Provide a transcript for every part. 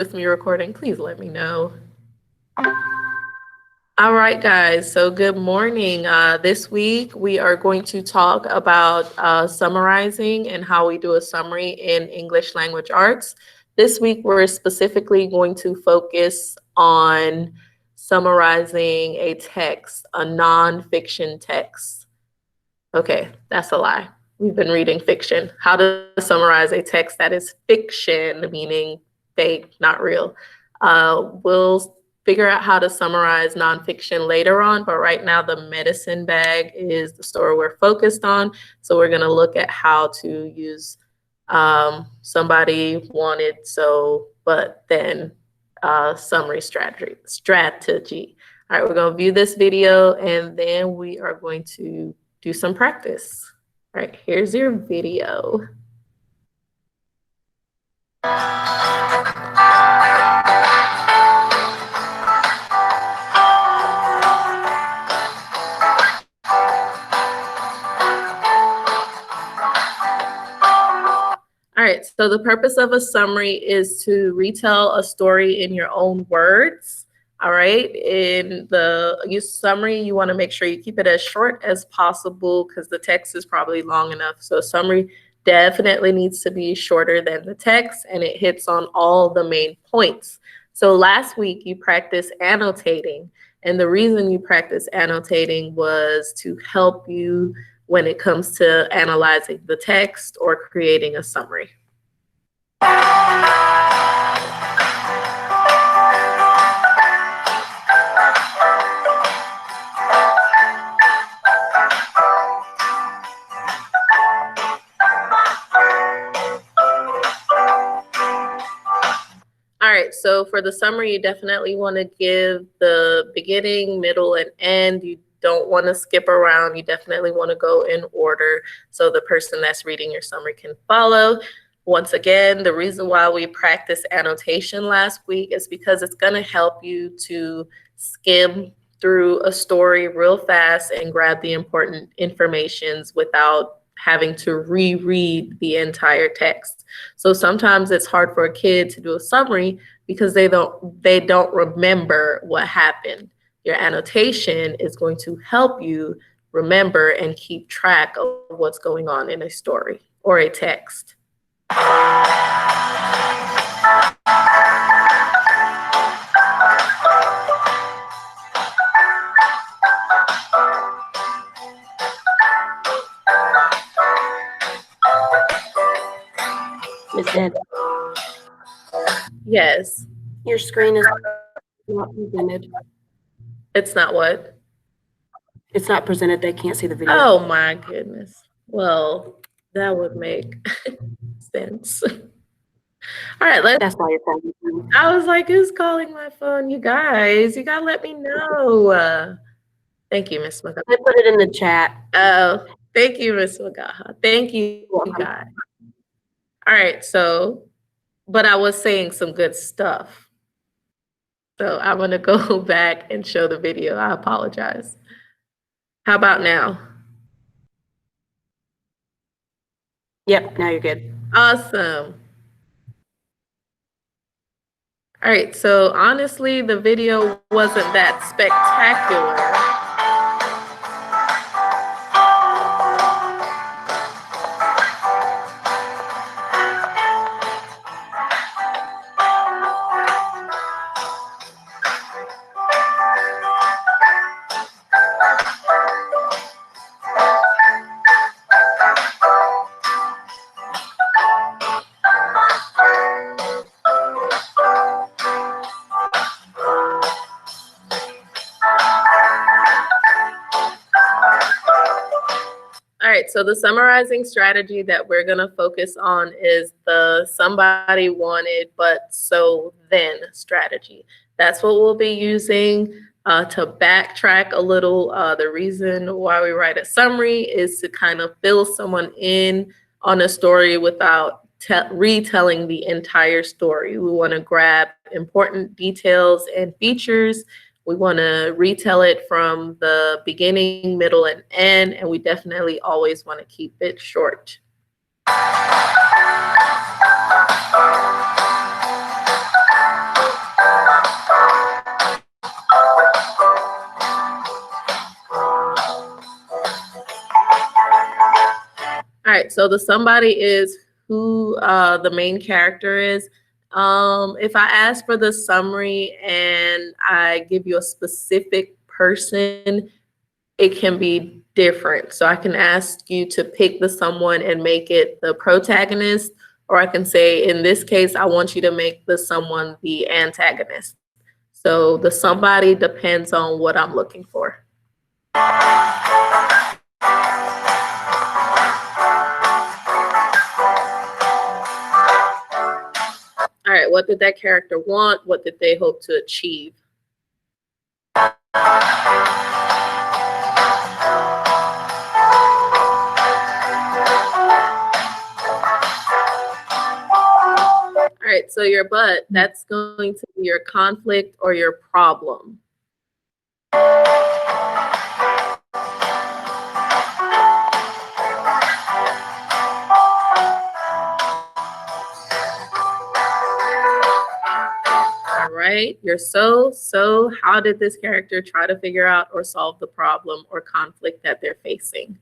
with me recording, please let me know. All right, guys, so good morning. This week, we are going to talk about summarizing and how we do a summary in English language arts. This week, we're specifically going to focus on summarizing a text, a nonfiction text. Okay, that's a lie. We've been reading fiction. How to summarize a text that is fiction, meaning fake, not real. We'll figure out how to summarize nonfiction later on, but right now the medicine bag is the story we're focused on. So we're going to look at how to use somebody wanted so, but then summary strategy. All right, we're going to view this video and then we are going to do some practice. All right, here's your video. All right, so the purpose of a summary is to retell a story in your own words. All right, in the summary, you want to make sure you keep it as short as possible because the text is probably long enough. So a summary definitely needs to be shorter than the text and it hits on all the main points. So last week you practiced annotating, and the reason you practiced annotating was to help you when it comes to analyzing the text or creating a summary. All right, so for the summary, you definitely want to give the beginning, middle, and end. You don't want to skip around. You definitely want to go in order so the person that's reading your summary can follow. Once again, the reason why we practiced annotation last week is because it's going to help you to skim through a story real fast and grab the important informations without having to reread the entire text. So sometimes it's hard for a kid to do a summary because they don't remember what happened. Your annotation is going to help you remember and keep track of what's going on in a story or a text. Miss Ed, Yes. your screen is not presented. It's not what? It's not presented. They can't see the video. Oh my goodness. Well, that would make sense. All right, That's why you're calling. I was like, who's calling my phone? You guys, you gotta let me know. Thank you, Miss Magaha. I put it in the chat. Oh, thank you, Miss Magaha. Thank you, guys. All right, so, but I was saying some good stuff. So I'm gonna go back and show the video. I apologize. How about now? Yep, now you're good. Awesome. All right, so honestly, the video wasn't that spectacular. So the summarizing strategy that we're going to focus on is the somebody wanted but so then strategy. That's what we'll be using to backtrack a little. The reason why we write a summary is to kind of fill someone in on a story without retelling the entire story. We want to grab important details and features. We want to retell it from the beginning, middle, and end, and we definitely always want to keep it short. All right, so the somebody is who the main character is. If I ask for the summary and I give you a specific person, it can be different. So I can ask you to pick the someone and make it the protagonist, or I can say, in this case, I want you to make the someone the antagonist. So the somebody depends on what I'm looking for. All right, what did that character want? What did they hope to achieve? All right, so your but, that's going to be your conflict or your problem. All right, your so how did this character try to figure out or solve the problem or conflict that they're facing?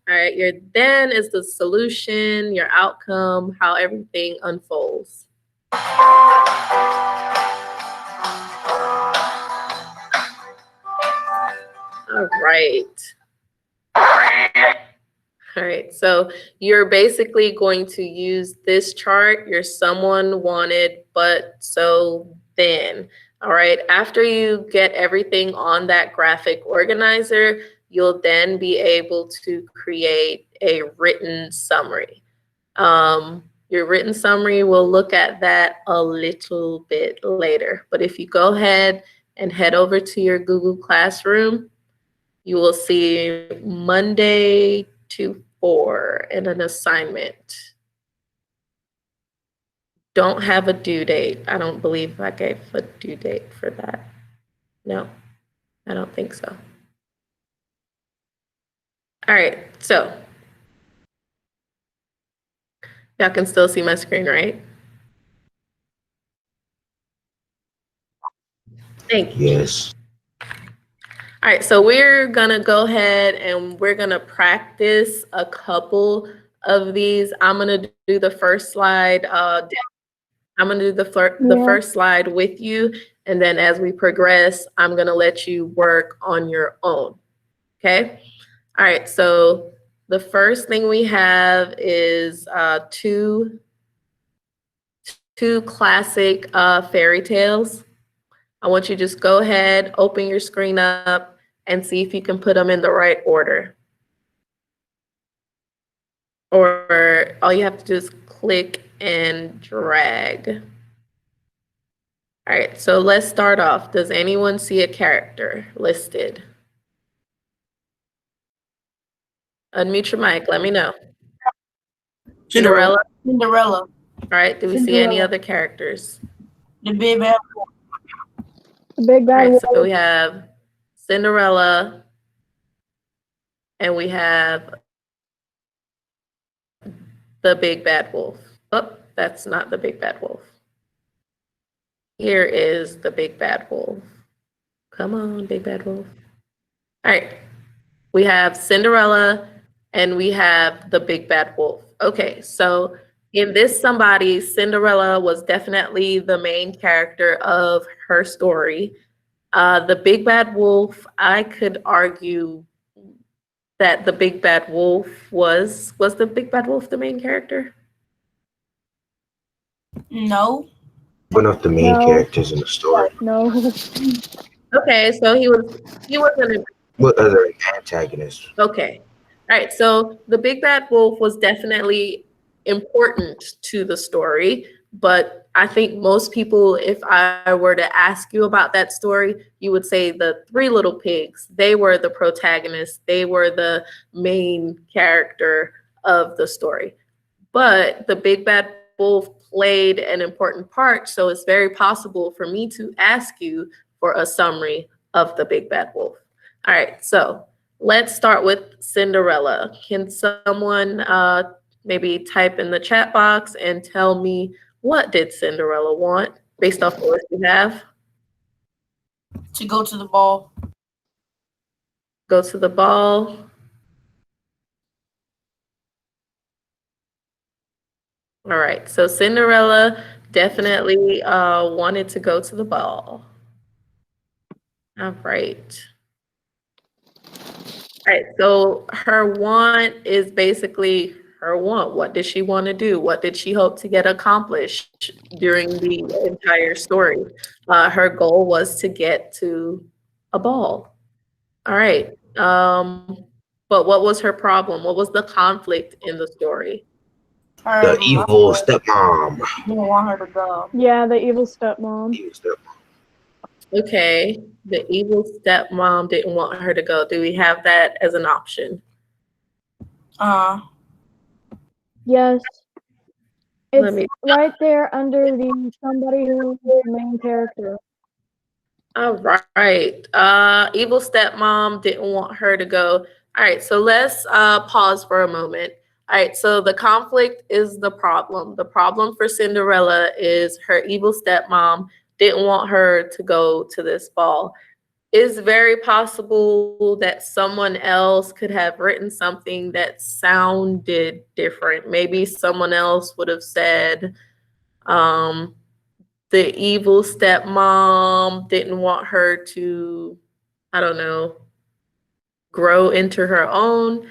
All right, your then is the solution, your outcome, how everything unfolds. All right. All right, so you're basically going to use this chart, your someone wanted, but so then. All right, after you get everything on that graphic organizer, you'll then be able to create a written summary. Your written summary, we'll look at that a little bit later. But if you go ahead and head over to your Google Classroom, you will see Monday to 4 and an assignment. Don't have a due date. I don't believe I gave a due date for that. No, I don't think so. All right, so y'all can still see my screen, right? Thank you. Yes. All right, so we're gonna go ahead and we're gonna practice a couple of these. I'm gonna do the first slide. I'm gonna do the first slide with you, and then as we progress, I'm gonna let you work on your own. Okay. All right. So the first thing we have is two classic fairy tales. I want you to just go ahead, open your screen up, and see if you can put them in the right order. Or all you have to do is click and drag. All right, so let's start off. Does anyone see a character listed? Unmute your mic, let me know. Cinderella? Cinderella. All right, do we see any other characters? The Big Bad Wolf. The Big All Bad right, Wolf. so we have Cinderella, and we have the Big Bad Wolf. Oh, that's not the Big Bad Wolf. Here is the Big Bad Wolf. Come on, Big Bad Wolf. All right, we have Cinderella and we have the Big Bad Wolf. Okay, so in this somebody, Cinderella was definitely the main character of her story. The Big Bad Wolf, I could argue that the Big Bad Wolf was the Big Bad Wolf the main character? No. One of the main No. characters in the story. No. Okay, so he wasn't a What other antagonists? okay. All right, so the Big Bad Wolf was definitely important to the story, but I think most people, if I were to ask you about that story, you would say the Three Little Pigs, they were the protagonists, they were the main character of the story. But the Big Bad Wolf played an important part, so it's very possible for me to ask you for a summary of the Big Bad Wolf. All right, so let's start with Cinderella. Can someone maybe type in the chat box and tell me, what did Cinderella want based off the list you have? To go to the ball. Go to the ball. All right, so Cinderella definitely wanted to go to the ball. All right. All right, so her want is basically her want. What did she want to do? What did she hope to get accomplished during the entire story? Her goal was to get to a ball. All right. But what was her problem? What was the conflict in the story? The evil stepmom. Didn't want her to go. Yeah, the evil stepmom. Evil stepmom. Okay, the evil stepmom didn't want her to go. Do we have that as an option? Yes. Let It's me- right there under the somebody who is the main character. All right. Evil stepmom didn't want her to go. All right, so let's pause for a moment. All right, so the conflict is the problem. The problem for Cinderella is her evil stepmom didn't want her to go to this ball. It's very possible that someone else could have written something that sounded different. Maybe someone else would have said, the evil stepmom didn't want her to, I don't know, grow into her own.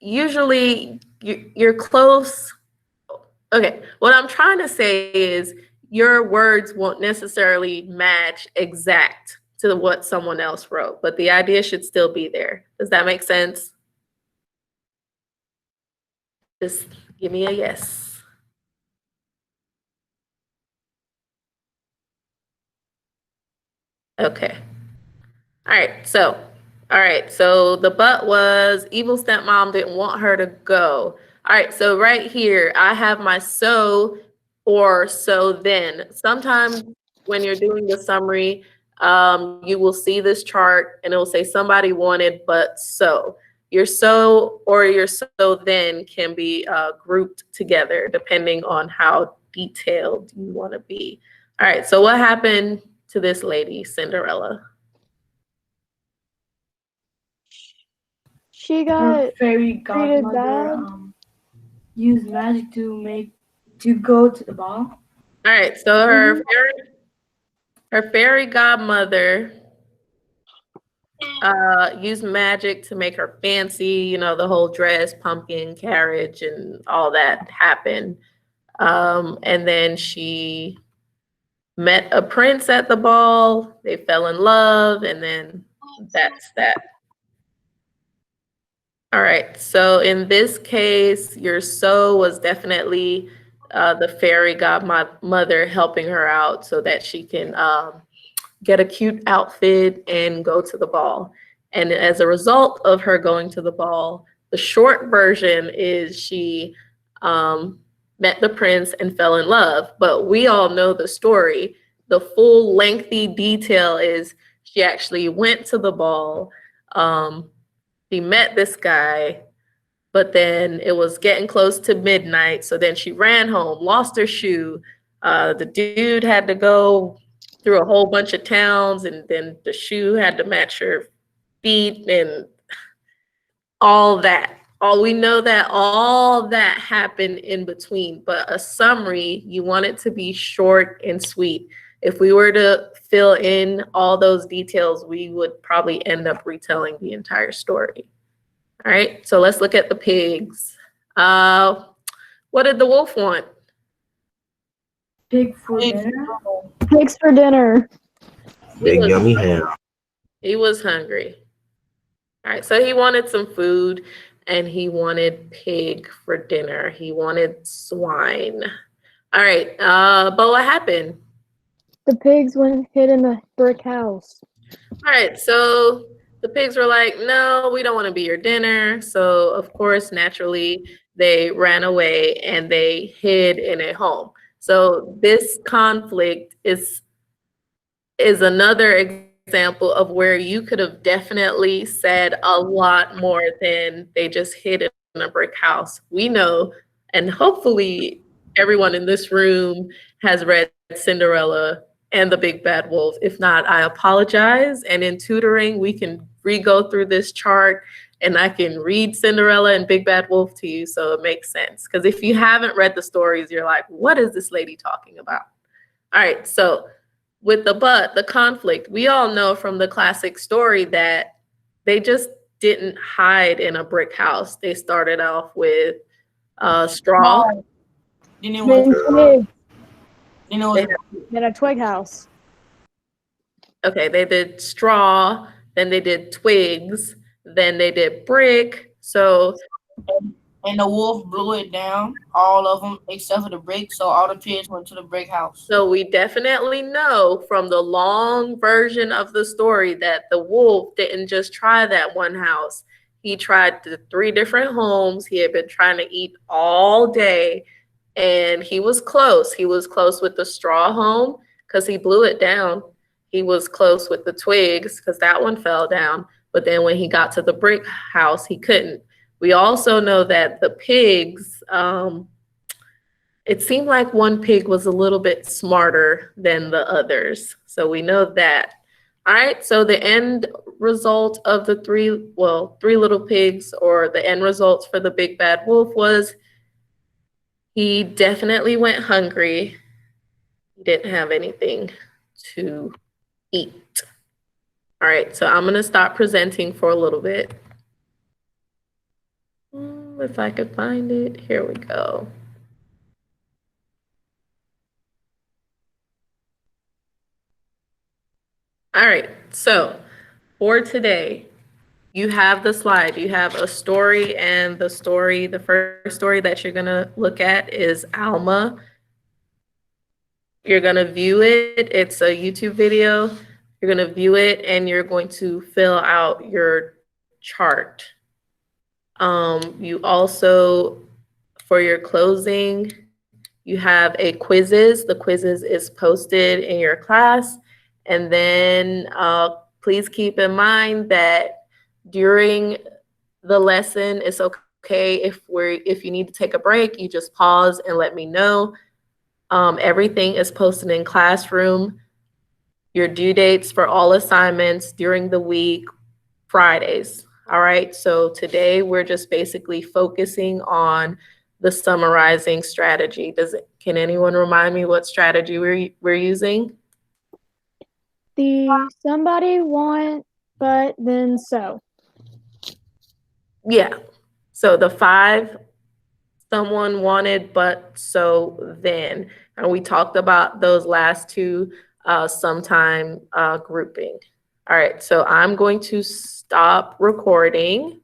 Usually you're close. Okay, what I'm trying to say is your words won't necessarily match exact to what someone else wrote, but the idea should still be there. Does that make sense? Just give me a yes. Okay. All right, so the but was evil stepmom didn't want her to go. All right, so right here, I have my so or so then. Sometimes when you're doing the summary, you will see this chart and it will say somebody wanted but so. Your so or your so then can be grouped together depending on how detailed you want to be. All right, so what happened to this lady, Cinderella? She Her got fairy treated godmother bad. used magic to go to the ball. All right, so her fairy godmother used magic to make her fancy, you know, the whole dress, pumpkin, carriage, and all that happened. And then she met a prince at the ball, they fell in love, and then that's that. All right, so in this case, your so was definitely the fairy godmother helping her out so that she can get a cute outfit and go to the ball. And as a result of her going to the ball, the short version is she met the prince and fell in love. But we all know the story. The full lengthy detail is she actually went to the ball. She met this guy, but then it was getting close to midnight. So then she ran home, lost her shoe. The dude had to go through a whole bunch of towns, and then the shoe had to match her feet and all that. We know that all that happened in between, but a summary, you want it to be short and sweet. If we were to fill in all those details, we would probably end up retelling the entire story. All right, so let's look at the pigs. What did the wolf want? Pig for dinner. Pigs for dinner. Big yummy ham. He was hungry. All right, so he wanted some food and he wanted pig for dinner. He wanted swine. All right, but what happened? The pigs went hid in the brick house. All right, so the pigs were like, no, we don't want to be your dinner. So of course, naturally, they ran away and they hid in a home. So this conflict is another example of where you could have definitely said a lot more than they just hid in a brick house. We know, and hopefully everyone in this room has read Cinderella and the Big Bad Wolf. If not, I apologize. And in tutoring, we can re-go through this chart and I can read Cinderella and Big Bad Wolf to you so it makes sense. Because if you haven't read the stories, you're like, what is this lady talking about? All right, so with the conflict, we all know from the classic story that they just didn't hide in a brick house. They started off with straw. Then it Then was, twig. then it was, Then a twig house. Okay, they did straw, then they did twigs, then they did brick. So and the wolf blew it down, all of them except for the brick. So all the pigs went to the brick house. So we definitely know from the long version of the story that the wolf didn't just try that one house. He tried the 3 different homes. He had been trying to eat all day and he was close. He was close with the straw home because he blew it down. He was close with the twigs because that one fell down. But then when he got to the brick house, he couldn't. We also know that the pigs, it seemed like one pig was a little bit smarter than the others. So we know that. All right, so the end result of the 3 little pigs, or the end results for the Big Bad Wolf, was he definitely went hungry. He didn't have anything to eat. All right, so I'm gonna stop presenting for a little bit. If I could find it, here we go. All right, so for today, you have the slide. You have a story, and the first story that you're gonna look at is Alma. You're gonna view it. It's a YouTube video. You're gonna view it, and you're going to fill out your chart. You also, for your closing, you have a quizzes. The quizzes is posted in your class. And then please keep in mind that during the lesson, it's okay if you need to take a break, you just pause and let me know. Everything is posted in Classroom. Your due dates for all assignments during the week, Fridays. All right, so today we're just basically focusing on the summarizing strategy. Can anyone remind me what strategy we're using? The somebody want, but then so. Yeah, so the 5, someone wanted, but so then. And we talked about those last 2 sometime grouping. All right, so I'm going to stop recording.